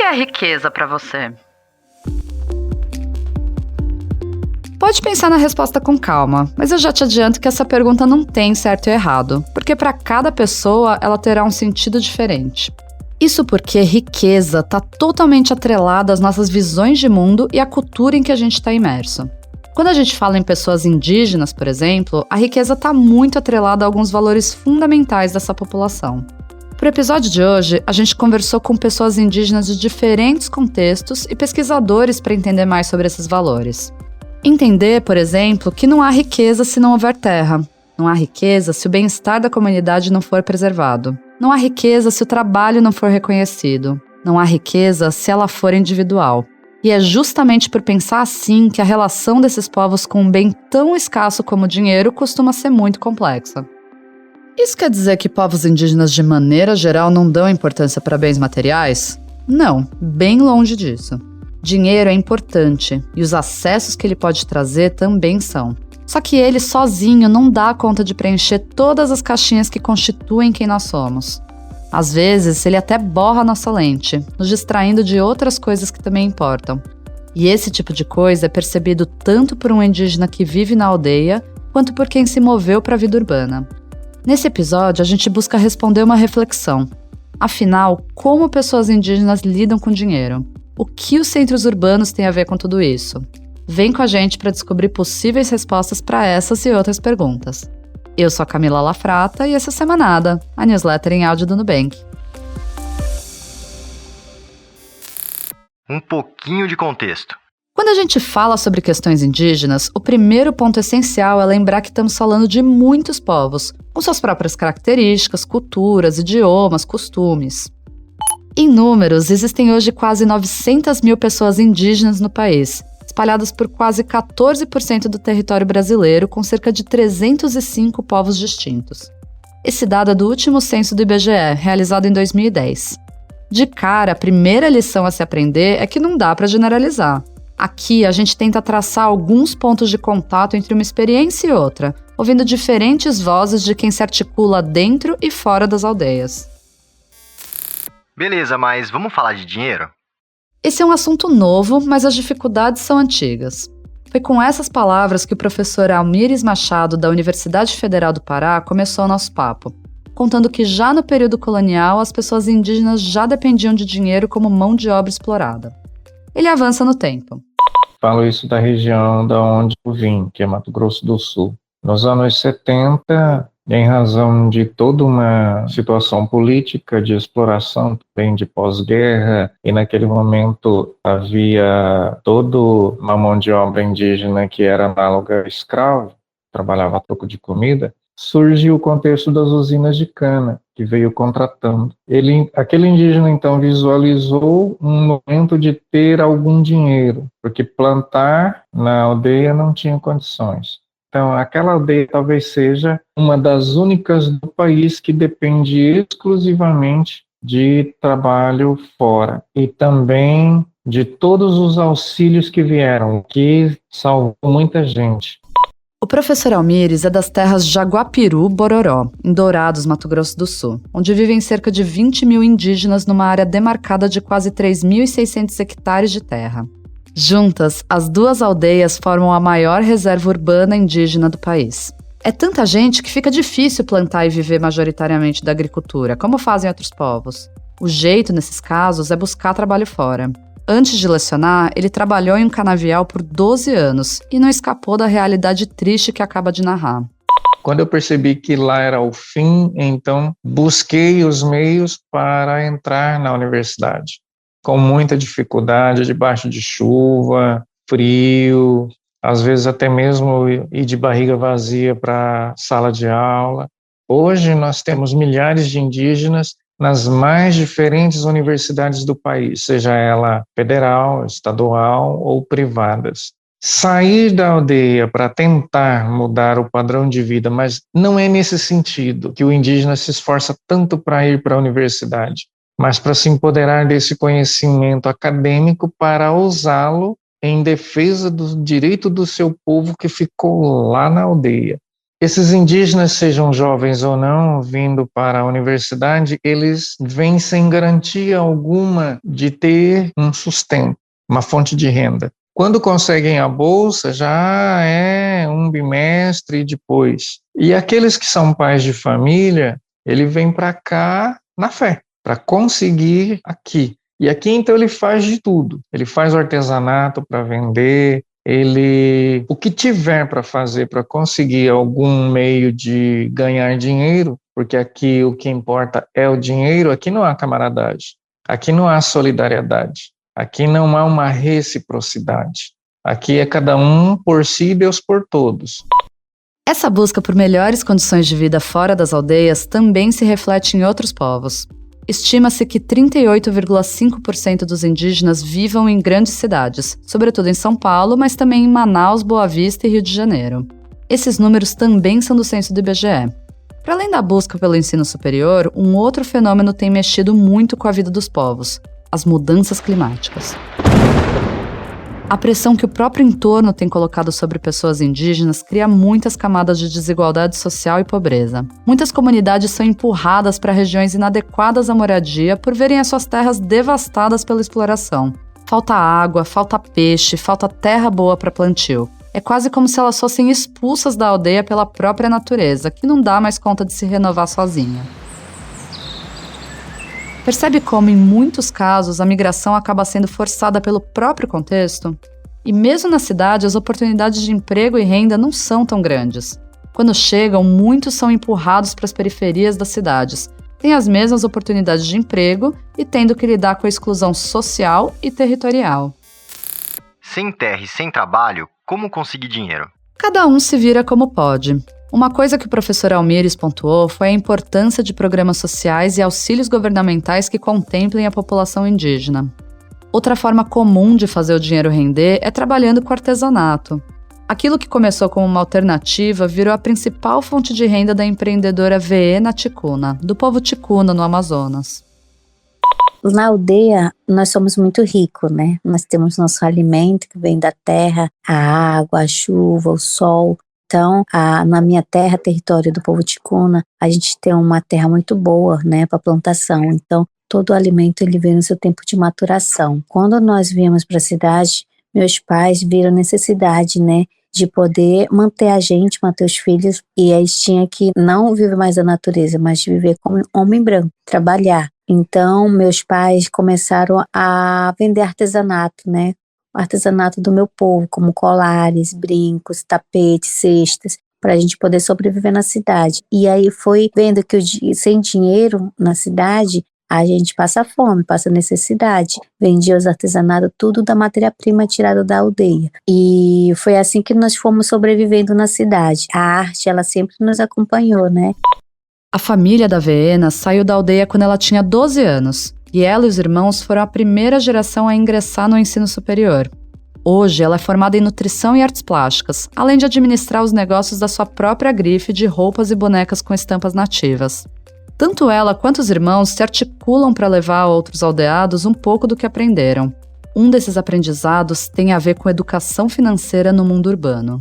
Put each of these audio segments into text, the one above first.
é riqueza para você? Pode pensar na resposta com calma, mas eu já te adianto que essa pergunta não tem certo e errado, porque para cada pessoa ela terá um sentido diferente. Isso porque riqueza está totalmente atrelada às nossas visões de mundo e à cultura em que a gente está imerso. Quando a gente fala em pessoas indígenas, por exemplo, a riqueza está muito atrelada a alguns valores fundamentais dessa população. Para o episódio de hoje, a gente conversou com pessoas indígenas de diferentes contextos e pesquisadores para entender mais sobre esses valores. Entender, por exemplo, que não há riqueza se não houver terra. Não há riqueza se o bem-estar da comunidade não for preservado. Não há riqueza se o trabalho não for reconhecido. Não há riqueza se ela for individual. E é justamente por pensar assim que a relação desses povos com um bem tão escasso como o dinheiro costuma ser muito complexa. Isso quer dizer que povos indígenas, de maneira geral, não dão importância para bens materiais? Não, bem longe disso. Dinheiro é importante e os acessos que ele pode trazer também são. Só que ele sozinho não dá conta de preencher todas as caixinhas que constituem quem nós somos. Às vezes, ele até borra a nossa lente, nos distraindo de outras coisas que também importam. E esse tipo de coisa é percebido tanto por um indígena que vive na aldeia, quanto por quem se moveu para a vida urbana. Nesse episódio, a gente busca responder uma reflexão. Afinal, como pessoas indígenas lidam com dinheiro? O que os centros urbanos têm a ver com tudo isso? Vem com a gente para descobrir possíveis respostas para essas e outras perguntas. Eu sou a Camila Lafrata e essa é a Semanada, a newsletter em áudio do Nubank. Um pouquinho de contexto. Quando a gente fala sobre questões indígenas, o primeiro ponto essencial é lembrar que estamos falando de muitos povos, com suas próprias características, culturas, idiomas, costumes. Em números, existem hoje quase 900 mil pessoas indígenas no país, espalhadas por quase 14% do território brasileiro, com cerca de 305 povos distintos. Esse dado é do último censo do IBGE, realizado em 2010. De cara, a primeira lição a se aprender é que não dá para generalizar. Aqui, a gente tenta traçar alguns pontos de contato entre uma experiência e outra, ouvindo diferentes vozes de quem se articula dentro e fora das aldeias. Beleza, mas vamos falar de dinheiro? Esse é um assunto novo, mas as dificuldades são antigas. Foi com essas palavras que o professor Almires Machado, da Universidade Federal do Pará, começou o nosso papo, contando que já no período colonial as pessoas indígenas já dependiam de dinheiro como mão de obra explorada. Ele avança no tempo. Falo isso da região da onde eu vim, que é Mato Grosso do Sul. Nos anos 70, em razão de toda uma situação política de exploração, também de pós-guerra, e naquele momento havia toda uma mão de obra indígena que era análoga a escravo, trabalhava a troco de comida, surgiu o contexto das usinas de cana, que veio contratando. Aquele indígena, então, visualizou um momento de ter algum dinheiro, porque plantar na aldeia não tinha condições. Então, aquela aldeia talvez seja uma das únicas do país que depende exclusivamente de trabalho fora. E também de todos os auxílios que vieram, que salvou muita gente. O professor Almires é das terras Jaguapiru-Bororó, em Dourados, Mato Grosso do Sul, onde vivem cerca de 20 mil indígenas numa área demarcada de quase 3.600 hectares de terra. Juntas, as duas aldeias formam a maior reserva urbana indígena do país. É tanta gente que fica difícil plantar e viver majoritariamente da agricultura, como fazem outros povos. O jeito, nesses casos, é buscar trabalho fora. Antes de lecionar, ele trabalhou em um canavial por 12 anos e não escapou da realidade triste que acaba de narrar. Quando eu percebi que lá era o fim, então busquei os meios para entrar na universidade. Com muita dificuldade, debaixo de chuva, frio, às vezes até mesmo ir de barriga vazia para a sala de aula. Hoje nós temos milhares de indígenas nas mais diferentes universidades do país, seja ela federal, estadual ou privadas. Sair da aldeia para tentar mudar o padrão de vida, mas não é nesse sentido que o indígena se esforça tanto para ir para a universidade, mas para se empoderar desse conhecimento acadêmico para usá-lo em defesa do direito do seu povo que ficou lá na aldeia. Esses indígenas, sejam jovens ou não, vindo para a universidade, eles vêm sem garantia alguma de ter um sustento, uma fonte de renda. Quando conseguem a bolsa, já é um bimestre depois. E aqueles que são pais de família, ele vem para cá na fé, para conseguir aqui. E aqui, então, ele faz de tudo. Ele faz o artesanato para vender, o que tiver para fazer para conseguir algum meio de ganhar dinheiro, porque aqui o que importa é o dinheiro, aqui não há camaradagem, aqui não há solidariedade, aqui não há uma reciprocidade. Aqui é cada um por si e Deus por todos. Essa busca por melhores condições de vida fora das aldeias também se reflete em outros povos. Estima-se que 38,5% dos indígenas vivam em grandes cidades, sobretudo em São Paulo, mas também em Manaus, Boa Vista e Rio de Janeiro. Esses números também são do censo do IBGE. Para além da busca pelo ensino superior, um outro fenômeno tem mexido muito com a vida dos povos: as mudanças climáticas. A pressão que o próprio entorno tem colocado sobre pessoas indígenas cria muitas camadas de desigualdade social e pobreza. Muitas comunidades são empurradas para regiões inadequadas à moradia por verem as suas terras devastadas pela exploração. Falta água, falta peixe, falta terra boa para plantio. É quase como se elas fossem expulsas da aldeia pela própria natureza, que não dá mais conta de se renovar sozinha. Percebe como, em muitos casos, a migração acaba sendo forçada pelo próprio contexto? E mesmo na cidade, as oportunidades de emprego e renda não são tão grandes. Quando chegam, muitos são empurrados para as periferias das cidades, têm as mesmas oportunidades de emprego e tendo que lidar com a exclusão social e territorial. Sem terra e sem trabalho, como conseguir dinheiro? Cada um se vira como pode. Uma coisa que o professor Almires pontuou foi a importância de programas sociais e auxílios governamentais que contemplem a população indígena. Outra forma comum de fazer o dinheiro render é trabalhando com artesanato. Aquilo que começou como uma alternativa virou a principal fonte de renda da empreendedora Veena Ticuna, do povo Ticuna, no Amazonas. Na aldeia, nós somos muito ricos, né? Nós temos nosso alimento que vem da terra, a água, a chuva, o sol. Então, na minha terra, território do povo Ticuna, a gente tem uma terra muito boa, né, para plantação. Então, todo o alimento ele vem no seu tempo de maturação. Quando nós viemos para a cidade, meus pais viram necessidade, né, de poder manter a gente, manter os filhos, e eles tinham que não viver mais da natureza, mas de viver como homem branco, trabalhar. Então, meus pais começaram a vender artesanato, né? O artesanato do meu povo, como colares, brincos, tapetes, cestas, para a gente poder sobreviver na cidade. E aí foi vendo que sem dinheiro na cidade, a gente passa fome, passa necessidade. Vendia os artesanatos, tudo da matéria-prima tirada da aldeia. E foi assim que nós fomos sobrevivendo na cidade. A arte, ela sempre nos acompanhou, né? A família da Veena saiu da aldeia quando ela tinha 12 anos, e ela e os irmãos foram a primeira geração a ingressar no ensino superior. Hoje, ela é formada em nutrição e artes plásticas, além de administrar os negócios da sua própria grife de roupas e bonecas com estampas nativas. Tanto ela quanto os irmãos se articulam para levar a outros aldeados um pouco do que aprenderam. Um desses aprendizados tem a ver com educação financeira no mundo urbano.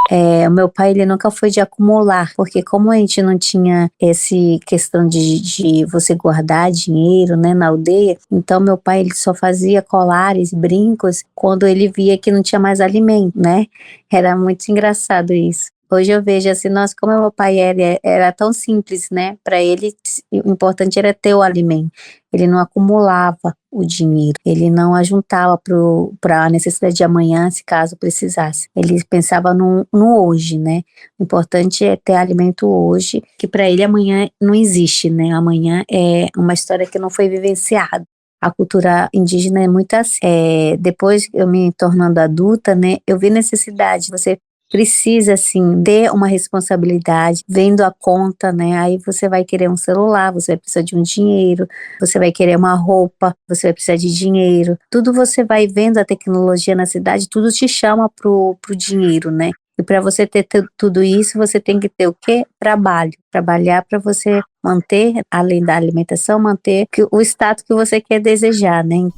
O meu pai, ele nunca foi de acumular, porque como a gente não tinha essa questão de você guardar dinheiro, né, na aldeia, então meu pai, ele só fazia colares, brincos, quando ele via que não tinha mais alimento, né? Era muito engraçado isso. Hoje eu vejo assim, nossa, como meu pai era tão simples, né? Para ele, o importante era ter o alimento. Ele não acumulava o dinheiro, ele não ajuntava para a necessidade de amanhã, se caso precisasse. Ele pensava no hoje, né? O importante é ter alimento hoje, que para ele amanhã não existe, né? Amanhã é uma história que não foi vivenciada. A cultura indígena é muito assim. Depois eu me tornando adulta, né? Eu vi necessidade, você precisa, assim, ter uma responsabilidade, vendo a conta, né, aí você vai querer um celular, você vai precisar de um dinheiro, você vai querer uma roupa, você vai precisar de dinheiro, tudo você vai vendo a tecnologia na cidade, tudo te chama pro dinheiro, né, e para você ter tudo isso, você tem que ter o quê? Trabalhar para você manter, além da alimentação, manter o status que você quer desejar, né.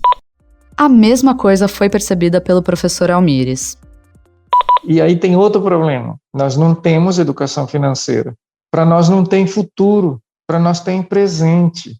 A mesma coisa foi percebida pelo professor Almires. E aí tem outro problema. Nós não temos educação financeira. Para nós não tem futuro, para nós tem presente.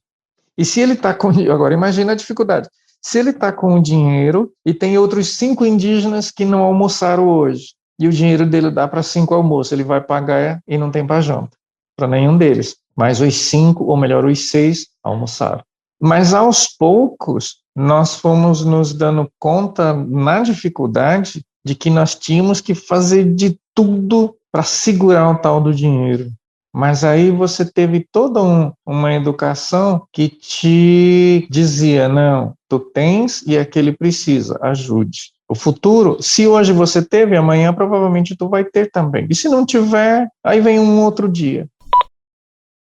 E se ele está com... Agora, imagina a dificuldade. Se ele está com o dinheiro e tem outros 5 indígenas que não almoçaram hoje, e o dinheiro dele dá para 5 almoços, ele vai pagar e não tem para janta, para nenhum deles. Mas os 5, ou melhor, os 6, almoçaram. Mas aos poucos, nós fomos nos dando conta, na dificuldade, de que nós tínhamos que fazer de tudo para segurar o tal do dinheiro. Mas aí você teve toda uma educação que te dizia, não, tu tens e aquele precisa, ajude. O futuro, se hoje você teve, amanhã provavelmente tu vai ter também. E se não tiver, aí vem um outro dia.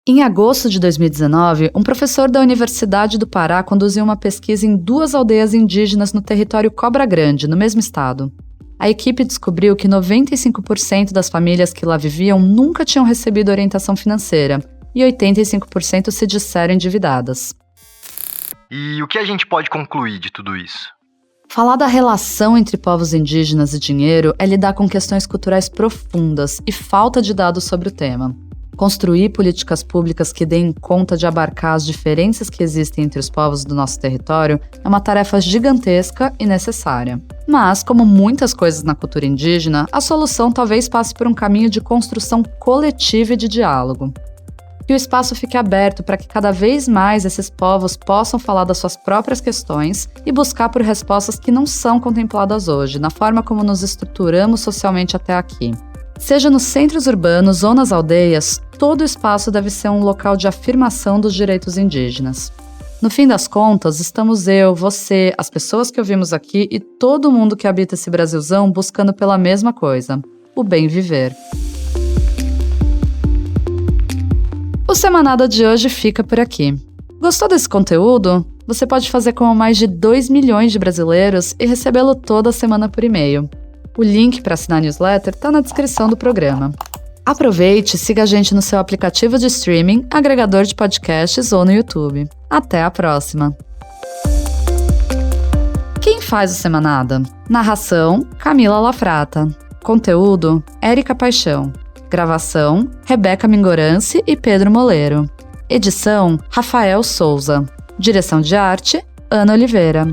Em agosto de 2019, um professor da Universidade do Pará conduziu uma pesquisa em 2 aldeias indígenas no território Cobra Grande, no mesmo estado. A equipe descobriu que 95% das famílias que lá viviam nunca tinham recebido orientação financeira e 85% se disseram endividadas. E o que a gente pode concluir de tudo isso? Falar da relação entre povos indígenas e dinheiro é lidar com questões culturais profundas e falta de dados sobre o tema. Construir políticas públicas que deem conta de abarcar as diferenças que existem entre os povos do nosso território é uma tarefa gigantesca e necessária. Mas, como muitas coisas na cultura indígena, a solução talvez passe por um caminho de construção coletiva e de diálogo. Que o espaço fique aberto para que cada vez mais esses povos possam falar das suas próprias questões e buscar por respostas que não são contempladas hoje, na forma como nos estruturamos socialmente até aqui. Seja nos centros urbanos ou nas aldeias, todo espaço deve ser um local de afirmação dos direitos indígenas. No fim das contas, estamos eu, você, as pessoas que ouvimos aqui e todo mundo que habita esse Brasilzão buscando pela mesma coisa, o bem viver. O Semanada de hoje fica por aqui. Gostou desse conteúdo? Você pode fazer como mais de 2 milhões de brasileiros e recebê-lo toda semana por e-mail. O link para assinar a newsletter está na descrição do programa. Aproveite e siga a gente no seu aplicativo de streaming, agregador de podcasts ou no YouTube. Até a próxima! Quem faz o Semanada? Narração, Camila Lafrata. Conteúdo, Érica Paixão. Gravação, Rebeca Mingorance e Pedro Moleiro. Edição, Rafael Souza. Direção de arte, Ana Oliveira.